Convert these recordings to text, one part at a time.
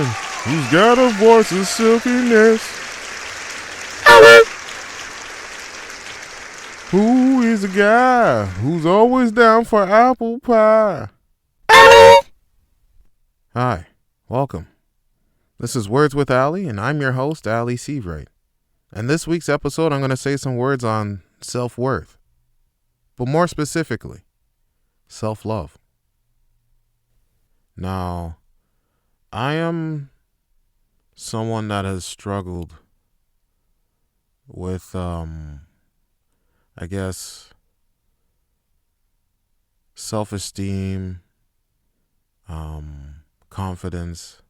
man who's got a voice of silkiness. Who is a guy who's always down for apple pie? Hi, welcome. This is Words with Ali, and I'm your host, Ali Seavright. And this week's episode, I'm going to say some words on self-worth, but more specifically, self-love. Now, I am someone that has struggled with, self-esteem, confidence,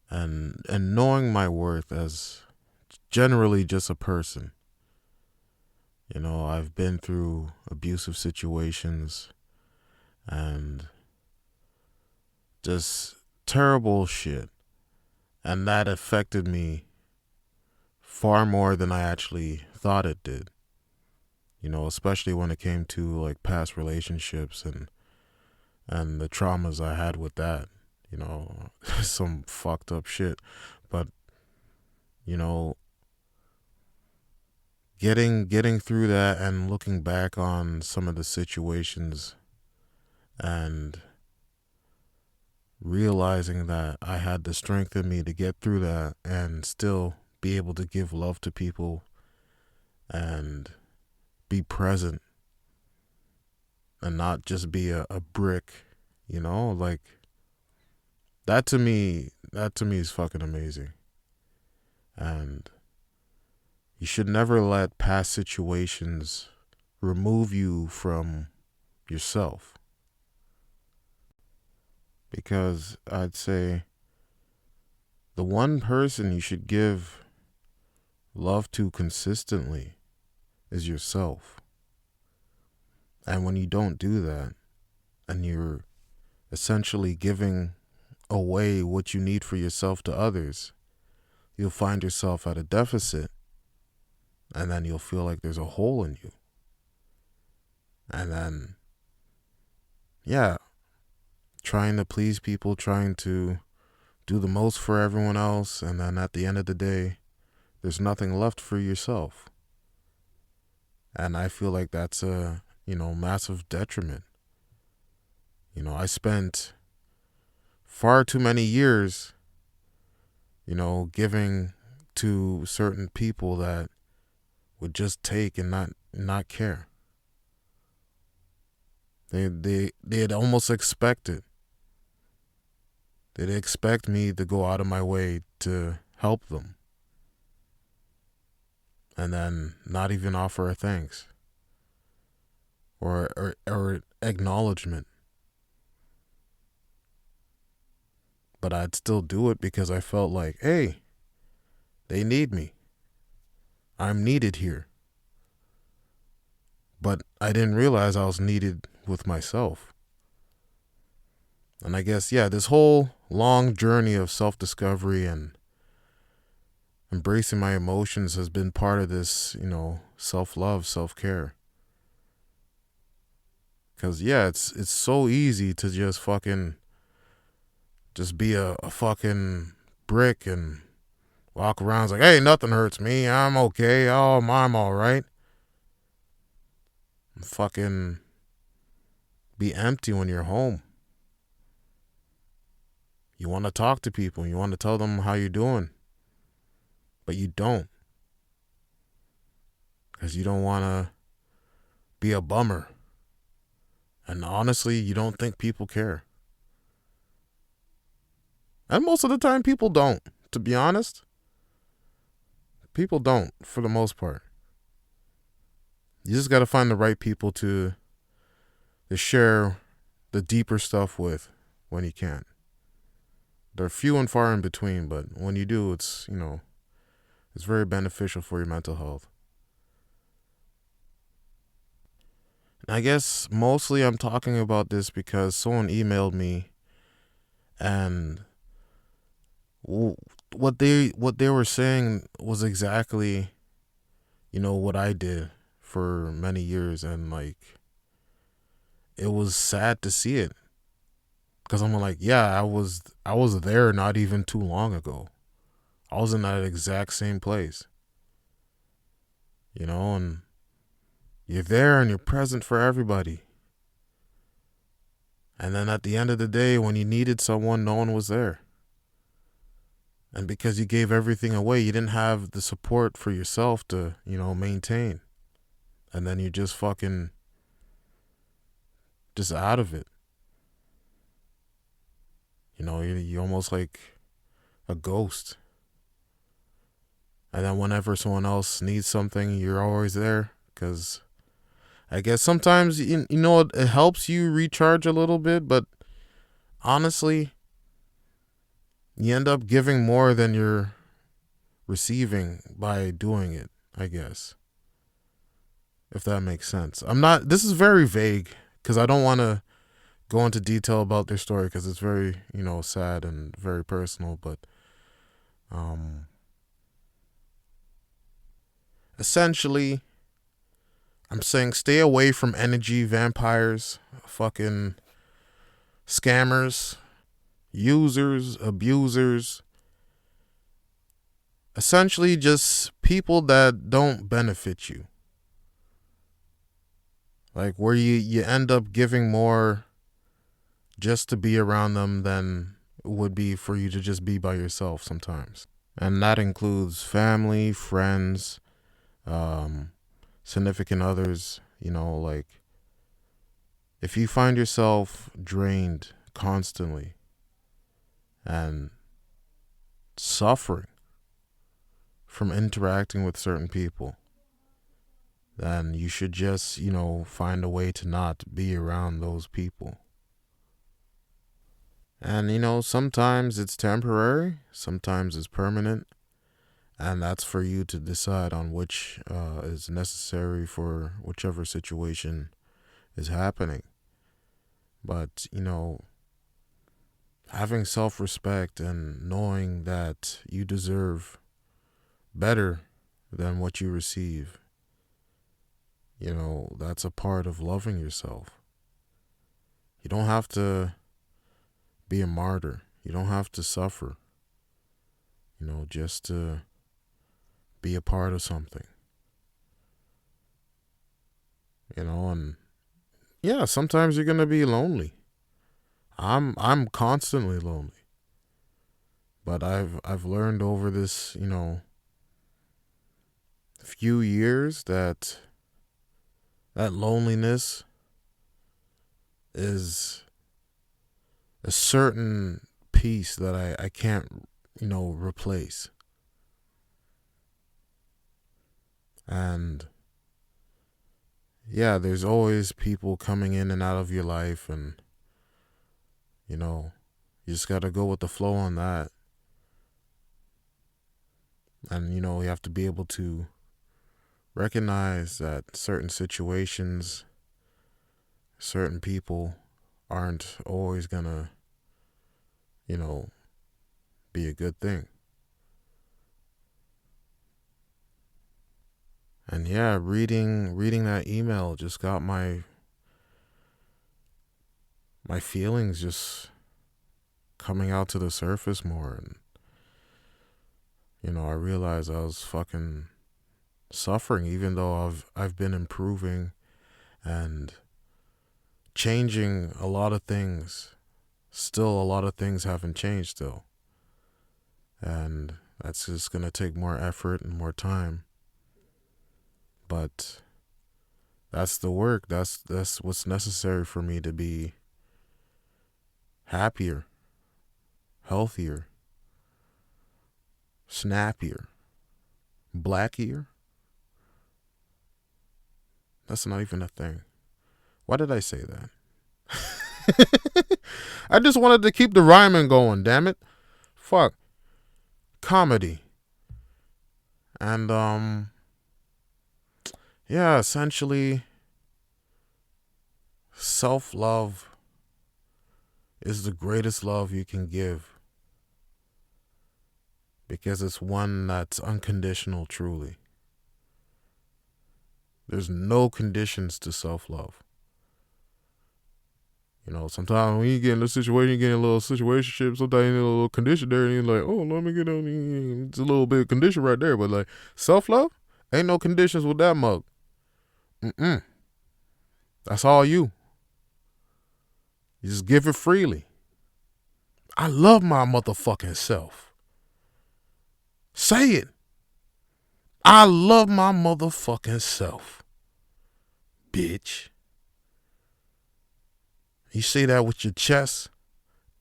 and knowing my worth as generally just a person. You know, I've been through abusive situations and just terrible shit. And that affected me far more than I actually thought it did. You know, especially when it came to like past relationships and the traumas I had with that. You know, some fucked up shit. But, you know, getting through that and looking back on some of the situations and realizing that I had the strength in me to get through that and still be able to give love to people and be present and not just be a brick, you know, like that to me is fucking amazing. And you should never let past situations remove you from yourself. Because I'd say the one person you should give love to consistently is yourself. And when you don't do that, and you're essentially giving away what you need for yourself to others, you'll find yourself at a deficit. And then you'll feel like there's a hole in you. And then, trying to please people, trying to do the most for everyone else. And then at the end of the day, there's nothing left for yourself. And I feel like that's a, massive detriment. You know, I spent far too many years, giving to certain people that would just take and not care. They'd almost expect it. They'd expect me to go out of my way to help them. And then not even offer a thanks. Or acknowledgement. But I'd still do it because I felt like, hey, they need me. I'm needed here. But I didn't realize I was needed with myself. And I guess, this whole long journey of self-discovery and embracing my emotions has been part of this, self-love, self-care. Because, it's so easy to just be a fucking brick and walk around like, hey, nothing hurts me. I'm okay. Oh, I'm all right. And fucking be empty when you're home. You want to talk to people. You want to tell them how you're doing. But you don't. Because you don't want to be a bummer. And honestly, you don't think people care. And most of the time, people don't. To be honest, people don't, for the most part. You just got to find the right people to share the deeper stuff with when you can. They're few and far in between, but when you do, it's, it's very beneficial for your mental health. I guess mostly I'm talking about this because someone emailed me and what they were saying was exactly, what I did for many years, and like it was sad to see it. Because I'm like, yeah, I was there not even too long ago. I was in that exact same place, and you're there and you're present for everybody. And then at the end of the day, when you needed someone, no one was there. And because you gave everything away, you didn't have the support for yourself to, maintain. And then you're just fucking just out of it. You're almost like a ghost. And then whenever someone else needs something, you're always there. Because I guess sometimes, it helps you recharge a little bit. But honestly, you end up giving more than you're receiving by doing it, I guess. If that makes sense. This is very vague because I don't want to go into detail about their story because it's very, sad and very personal. But essentially, I'm saying stay away from energy vampires, fucking scammers, users, abusers. Essentially, just people that don't benefit you. Like where you end up giving more just to be around them than it would be for you to just be by yourself sometimes. And that includes family, friends, significant others, like if you find yourself drained constantly and suffering from interacting with certain people, then you should just, find a way to not be around those people. And, sometimes it's temporary, sometimes it's permanent, and that's for you to decide on which is necessary for whichever situation is happening. But, having self-respect and knowing that you deserve better than what you receive, that's a part of loving yourself. You don't have to be a martyr. You don't have to suffer, just to be a part of something. And yeah, sometimes you're going to be lonely. I'm constantly lonely. But I've learned over this, few years that loneliness is a certain piece that I can't, replace. And yeah, there's always people coming in and out of your life, and you just got to go with the flow on that. And you have to be able to recognize that certain situations, certain people aren't always gonna, be a good thing. And yeah, reading that email just got my feelings just coming out to the surface more. And I realized I was fucking suffering, even though I've been improving and changing a lot of things. Still, a lot of things haven't changed still. And that's just going to take more effort and more time. But that's the work. That's what's necessary for me to be happier, healthier, snappier, blackier. That's not even a thing. Why did I say that? I just wanted to keep the rhyming going, damn it. Fuck. Comedy. And yeah, essentially self-love is the greatest love you can give, because it's one that's unconditional, truly. There's no conditions to self-love. You know, sometimes when you get in a situation, you get in a little situationship, sometimes you need a little condition there, and you're like, oh, let me get on. It's a little bit of condition right there. But like self-love, ain't no conditions with that mug. That's all you. You just give it freely. I love my motherfucking self. Say it. I love my motherfucking self. Bitch. You say that with your chest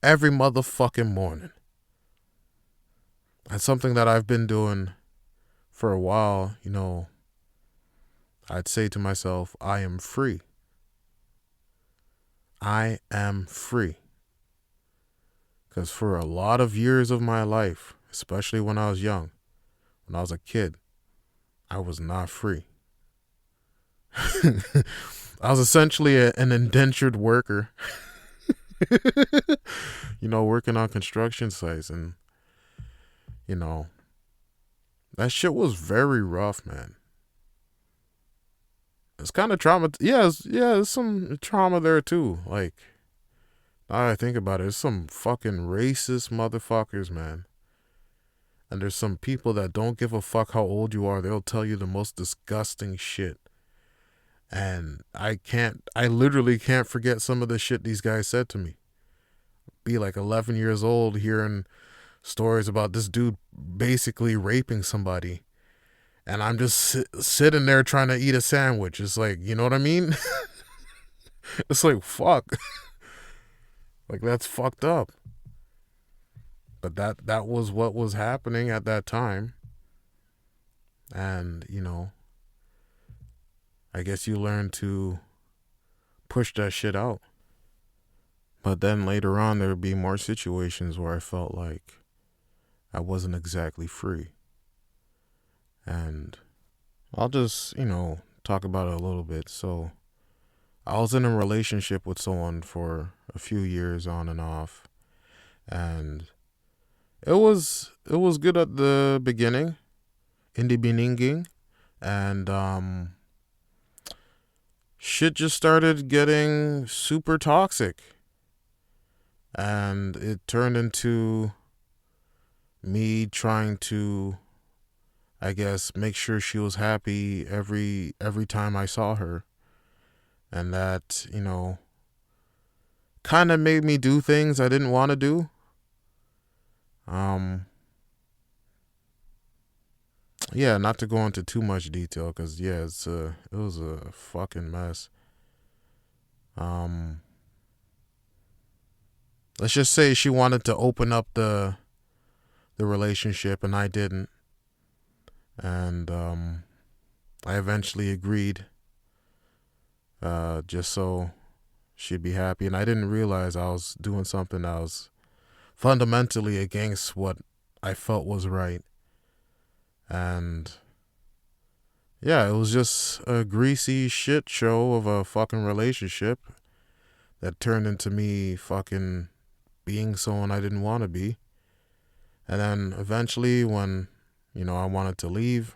every motherfucking morning. That's something that I've been doing for a while. You know, I'd say to myself, I am free. I am free. Because for a lot of years of my life, especially when I was young, when I was a kid, I was not free. I was essentially an indentured worker, you know, working on construction sites. And, you know, that shit was very rough, man. It's kind of trauma. There's some trauma there too. Like, now that I think about it, there's some fucking racist motherfuckers, man. And there's some people that don't give a fuck how old you are. They'll tell you the most disgusting shit. And I literally can't forget some of the shit these guys said to me. Be like 11 years old hearing stories about this dude basically raping somebody. And I'm just sitting there trying to eat a sandwich. It's like, you know what I mean? It's like, fuck. Like, that's fucked up. But that was what was happening at that time. And, you know, I guess you learn to push that shit out. But then later on, there would be more situations where I felt like I wasn't exactly free. And I'll just, you know, talk about it a little bit. So I was in a relationship with someone for a few years on and off. And it was good at the beginning, in the beginning. And shit just started getting super toxic. And it turned into me trying to, I guess, make sure she was happy every time I saw her. And that, you know, kind of made me do things I didn't want to do. Yeah, not to go into too much detail, because yeah, it was a fucking mess. Let's just say she wanted to open up the relationship, and I didn't. And I eventually agreed, just so she'd be happy. And I didn't realize I was doing something that was fundamentally against what I felt was right. And yeah, it was just a greasy shit show of a fucking relationship that turned into me fucking being someone I didn't want to be. And then eventually, when, you know, I wanted to leave,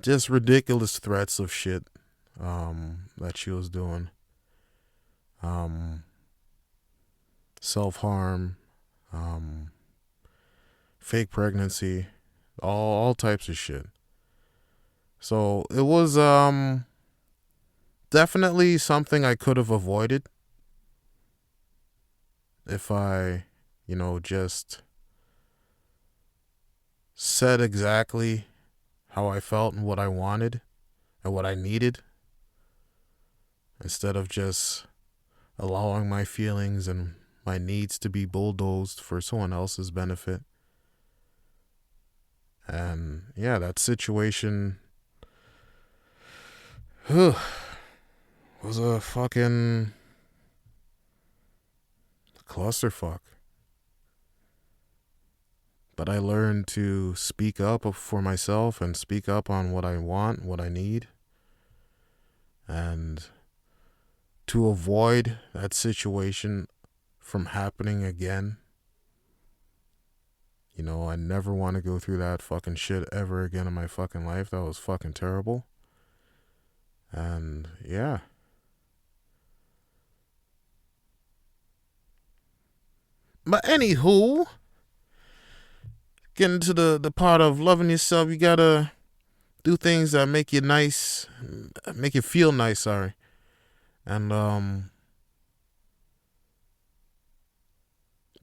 just ridiculous threats of shit that she was doing. Self-harm, fake pregnancy, all types of shit. So it was definitely something I could have avoided if I, you know, just said exactly how I felt and what I wanted and what I needed, instead of just allowing my feelings and my needs to be bulldozed for someone else's benefit. And yeah, that situation was a fucking clusterfuck. But I learned to speak up for myself and speak up on what I want, what I need. And to avoid that situation from happening again. You know, I never want to go through that fucking shit ever again in my fucking life. That was fucking terrible. And yeah, But anywho, getting to the part of loving yourself, you gotta do things that make you nice, make you feel nice. Sorry, and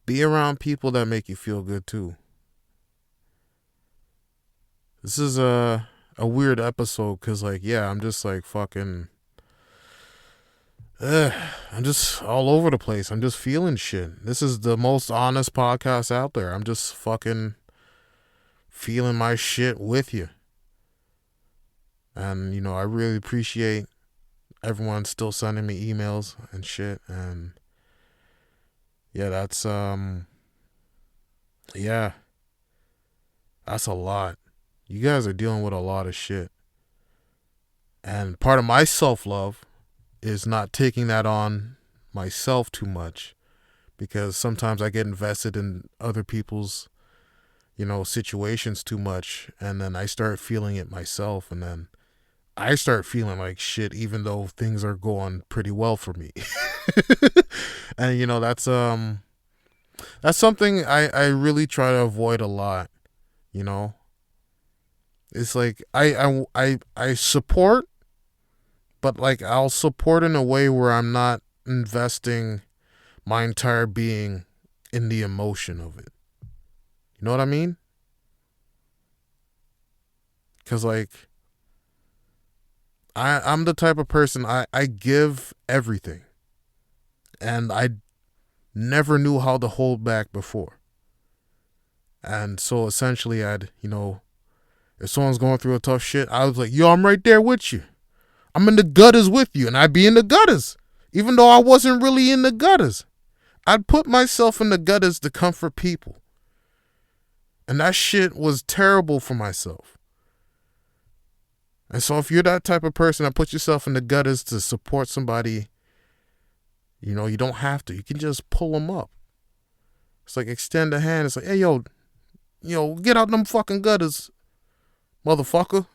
be around people that make you feel good too. This is a weird episode because like yeah, I'm just like fucking. I'm just all over the place. I'm just feeling shit. This is the most honest podcast out there. I'm just fucking feeling my shit with you. And, you know, I really appreciate everyone still sending me emails and shit. And yeah, yeah, that's a lot. You guys are dealing with a lot of shit. And part of my self love is not taking that on myself too much because sometimes I get invested in other people's, you know, situations too much and then I start feeling it myself and then I start feeling like shit even though things are going pretty well for me. And you know, that's something I really try to avoid a lot, you know. It's like I support, but like I'll support in a way where I'm not investing my entire being in the emotion of it. You know what I mean? Cuz like I'm the type of person I give everything. And I never knew how to hold back before. And so essentially I'd, you know, if someone's going through a tough shit, I was like, yo, I'm right there with you. I'm in the gutters with you. And I'd be in the gutters. Even though I wasn't really in the gutters. I'd put myself in the gutters to comfort people. And that shit was terrible for myself. And so if you're that type of person that puts yourself in the gutters to support somebody, you know, you don't have to. You can just pull them up. It's like extend a hand. It's like, hey, yo, get out them fucking gutters, motherfucker.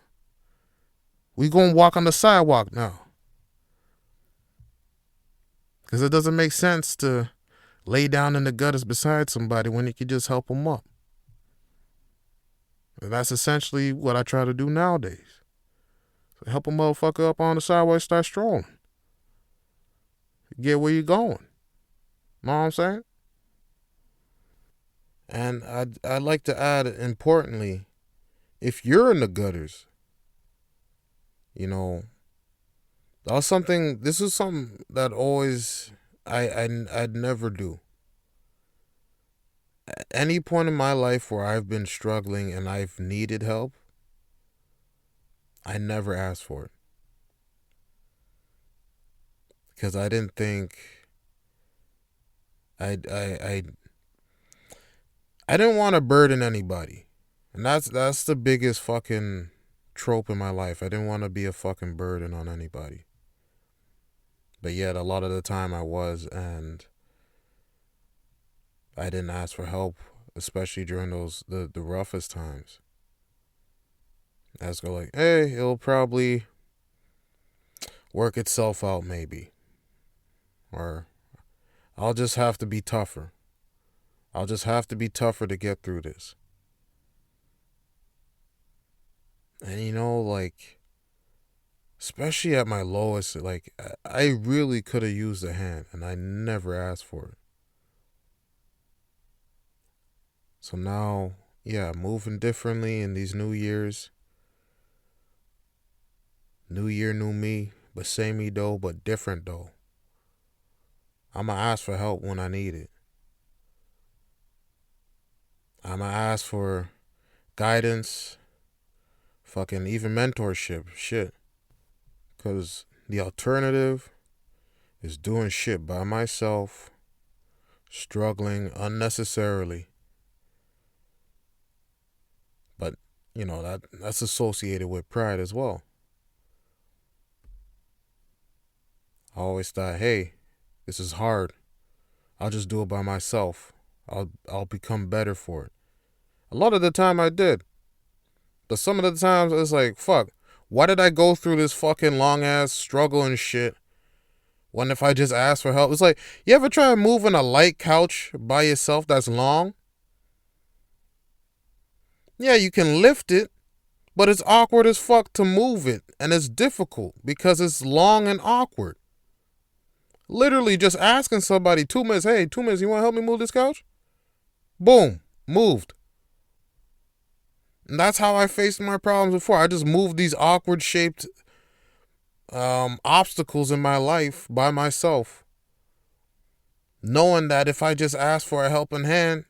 We gonna walk on the sidewalk now. Because it doesn't make sense to lay down in the gutters beside somebody when you could just help them up. And that's essentially what I try to do nowadays. So help a motherfucker up on the sidewalk, start strolling. Get where you going. Know what I'm saying? And I'd like to add, importantly, if you're in the gutters, you know, this is something that always, I'd never do. At any point in my life where I've been struggling and I've needed help, I never asked for it. Because I didn't think, I didn't want to burden anybody. And that's the biggest fucking trope in my life. I didn't want to be a fucking burden on anybody. But yet a lot of the time I was, and I didn't ask for help, especially during the roughest times. I was go like, hey, it'll probably work itself out maybe. Or I'll just have to be tougher. I'll just have to be tougher to get through this. And you know, like, especially at my lowest, like, I really could have used a hand, and I never asked for it. So now, yeah, moving differently in these new years. New year, new me, but same me though, but different though. I'ma ask for help when I need it. I'ma ask for guidance, fucking even mentorship, shit. Because the alternative is doing shit by myself, struggling unnecessarily. But, you know, that's associated with pride as well. I always thought, hey, this is hard. I'll just do it by myself. I'll become better for it. A lot of the time I did. But some of the times it's like, fuck, why did I go through this fucking long ass struggle and shit When if I just ask for help? It's like, you ever try moving a light couch by yourself that's long? Yeah, you can lift it, but it's awkward as fuck to move it. And it's difficult because it's long and awkward. Literally just asking somebody 2 minutes, hey, 2 minutes, you want to help me move this couch? Boom, moved. And that's how I faced my problems before. I just moved these awkward shaped obstacles in my life by myself, knowing that if I just asked for a helping hand,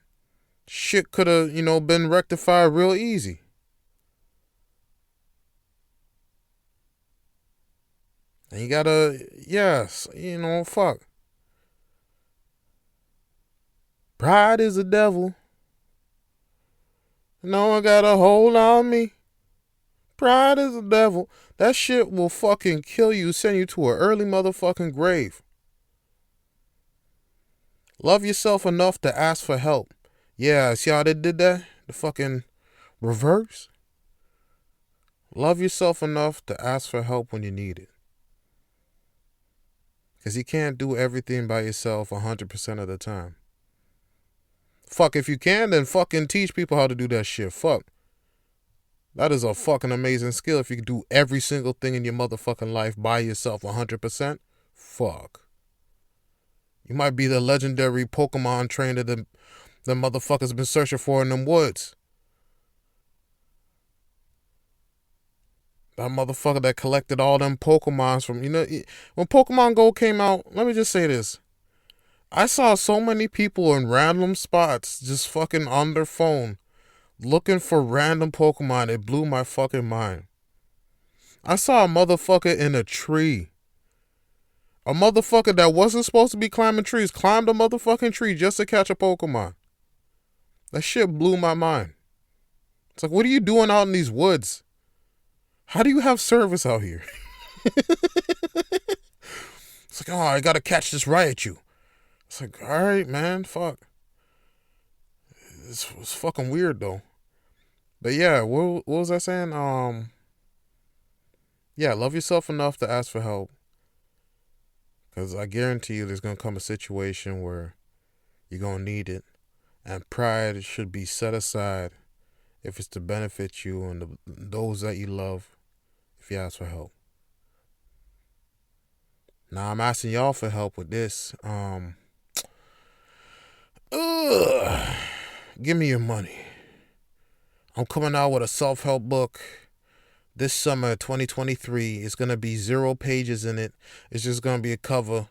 shit could have, been rectified real easy. And you gotta, yes, fuck. Pride is a devil. No one got a hold on me. Pride is a devil. That shit will fucking kill you, send you to an early motherfucking grave. Love yourself enough to ask for help. Yeah, see how they did that? The fucking reverse. Love yourself enough to ask for help when you need it. Because you can't do everything by yourself 100% of the time. Fuck, if you can, then fucking teach people how to do that shit. Fuck. That is a fucking amazing skill if you can do every single thing in your motherfucking life by yourself 100%. Fuck. You might be the legendary Pokemon trainer that the motherfuckers been searching for in them woods. That motherfucker that collected all them Pokemons from, when Pokemon Go came out, let me just say this. I saw so many people in random spots just fucking on their phone looking for random Pokemon. It blew my fucking mind. I saw a motherfucker in a tree. A motherfucker that wasn't supposed to be climbing trees climbed a motherfucking tree just to catch a Pokemon. That shit blew my mind. It's like, what are you doing out in these woods? How do you have service out here? It's like, oh, I gotta catch this Raichu. It's like, all right, man, fuck. It's fucking weird though. But yeah, what was I saying? Yeah, love yourself enough to ask for help. Because I guarantee you there's going to come a situation where you're going to need it. And pride should be set aside if it's to benefit you and those that you love if you ask for help. Now I'm asking y'all for help with this. Give me your money. I'm coming out with a self-help book this summer 2023. It's going to be 0 pages in it. It's just going to be a cover.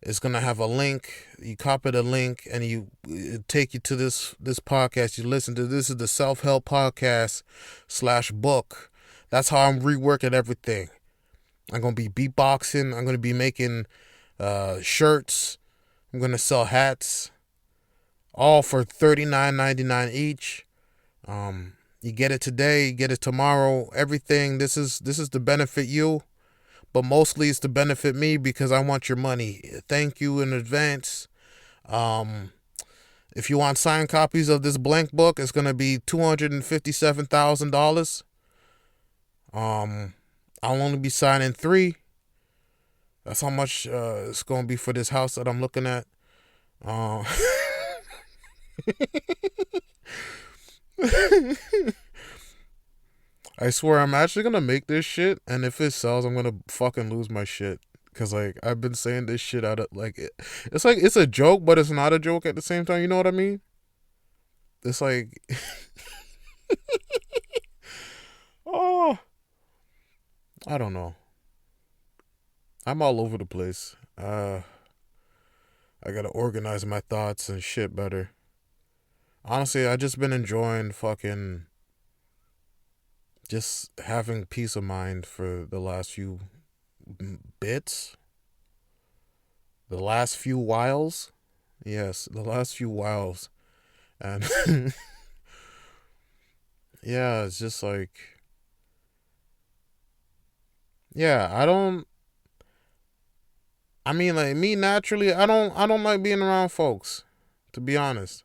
It's going to have a link. You copy the link and it take you to this podcast. You listen to this is the self-help podcast /book. That's how I'm reworking everything. I'm going to be beatboxing. I'm going to be making shirts. I'm going to sell hats. All for $39.99 each. You get it today, you get it tomorrow, everything. This is to benefit you, but mostly it's to benefit me because I want your money. Thank you in advance. If you want signed copies of this blank book, it's going to be $257,000. I'll only be signing 3. That's how much it's going to be for this house that I'm looking at. I swear I'm actually gonna make this shit, and if it sells, I'm gonna fucking lose my shit. Cause like I've been saying this shit out of it's like it's a joke, but it's not a joke at the same time. You know what I mean? It's like, oh, I don't know. I'm all over the place. I gotta organize my thoughts and shit better. Honestly, I just been enjoying fucking just having peace of mind for the last few bits. The last few whiles. Yes, the last few whiles. And yeah, it's just like, yeah, I mean, like me naturally, I don't like being around folks, to be honest.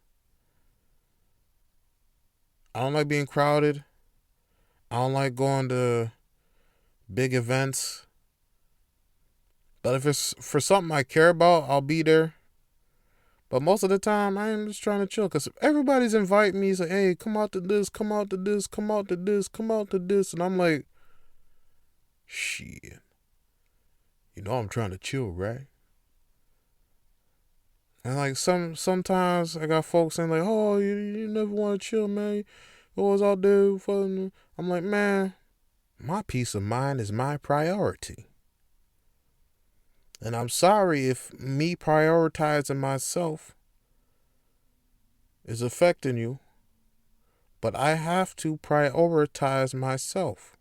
I don't like being crowded. I don't like going to big events. But if it's for something I care about, I'll be there. But most of the time, I am just trying to chill. Because everybody's inviting me, say, hey, come out to this, come out to this, come out to this, come out to this. And I'm like, shit. You know I'm trying to chill, right? And like sometimes I got folks saying like, oh, you never want to chill, man. You always out there for. I'm like, man, my peace of mind is my priority. And I'm sorry if me prioritizing myself is affecting you, but I have to prioritize myself.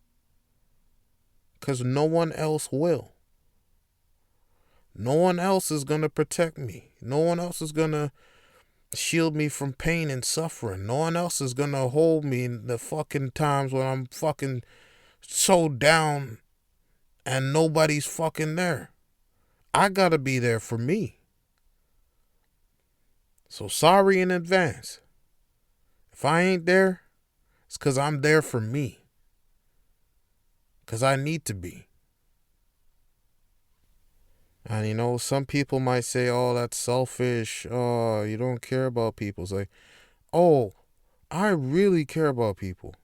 Because no one else will. No one else is going to protect me. No one else is going to shield me from pain and suffering. No one else is going to hold me in the fucking times when I'm fucking so down and nobody's fucking there. I got to be there for me. So sorry in advance. If I ain't there, it's because I'm there for me. Because I need to be. And you know, some people might say, oh, that's selfish. Oh, you don't care about people. It's like, oh, I really care about people.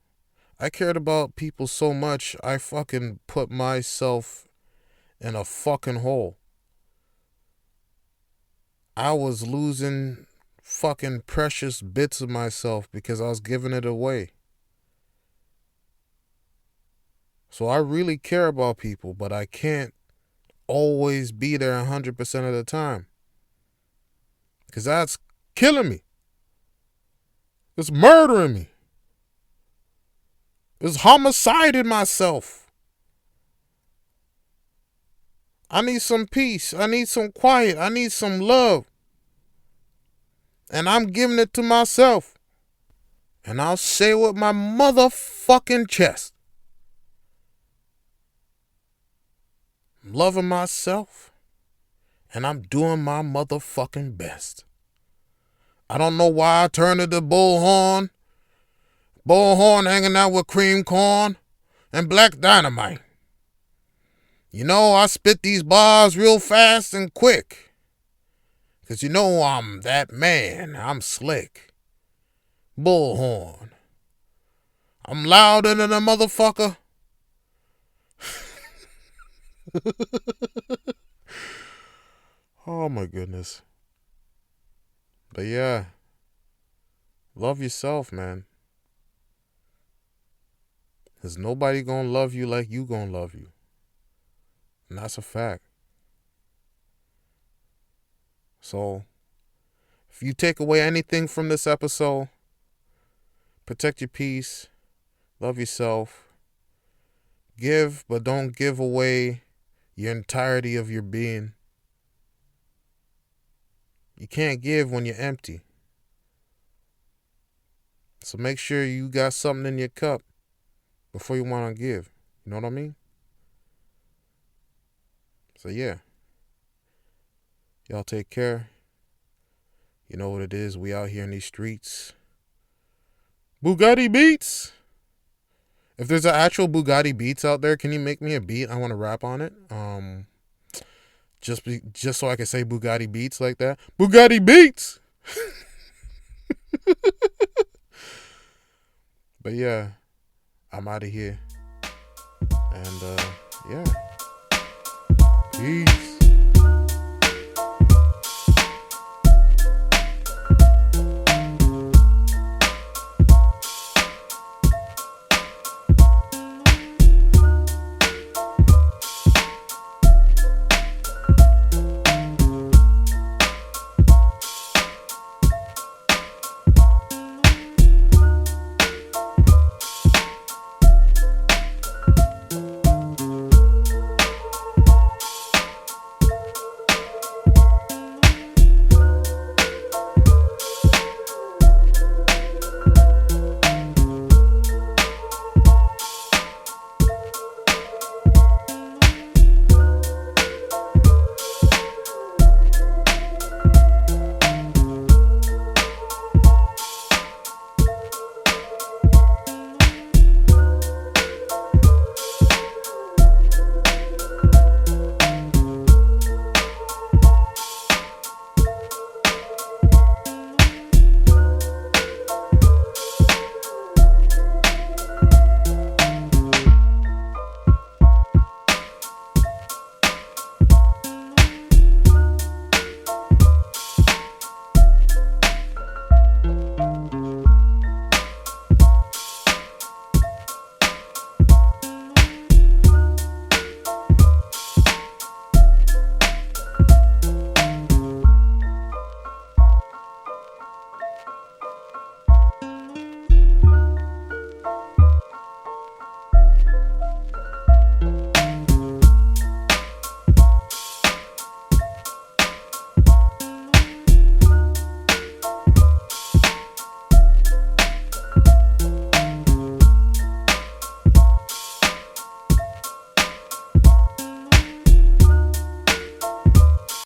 I cared about people so much, I fucking put myself in a fucking hole. I was losing fucking precious bits of myself because I was giving it away. So I really care about people, but I can't always be there 100% of the time. Because that's killing me. It's murdering me. It's homiciding myself. I need some peace. I need some quiet. I need some love. And I'm giving it to myself. And I'll say it with my motherfucking chest. I'm loving myself. And I'm doing my motherfucking best. I don't know why I turned to the bullhorn. Bullhorn hanging out with cream corn and black dynamite. You know, I spit these bars real fast and quick. Because you know I'm that man. I'm slick. Bullhorn. I'm louder than a motherfucker. Oh my goodness. But yeah. Love yourself, man. There's nobody gonna love you like you gonna love you. And that's a fact. So, if you take away anything from this episode, protect your peace, love yourself, give, but don't give away your entirety of your being. You can't give when you're empty. So make sure you got something in your cup before you want to give. You know what I mean? So yeah. Y'all take care. You know what it is. We out here in these streets. Bugatti Beats. If there's an actual Bugatti Beats out there, can you make me a beat? I want to rap on it. Just so I can say Bugatti Beats like that. Bugatti Beats. But yeah, I'm out of here. And yeah. Peace.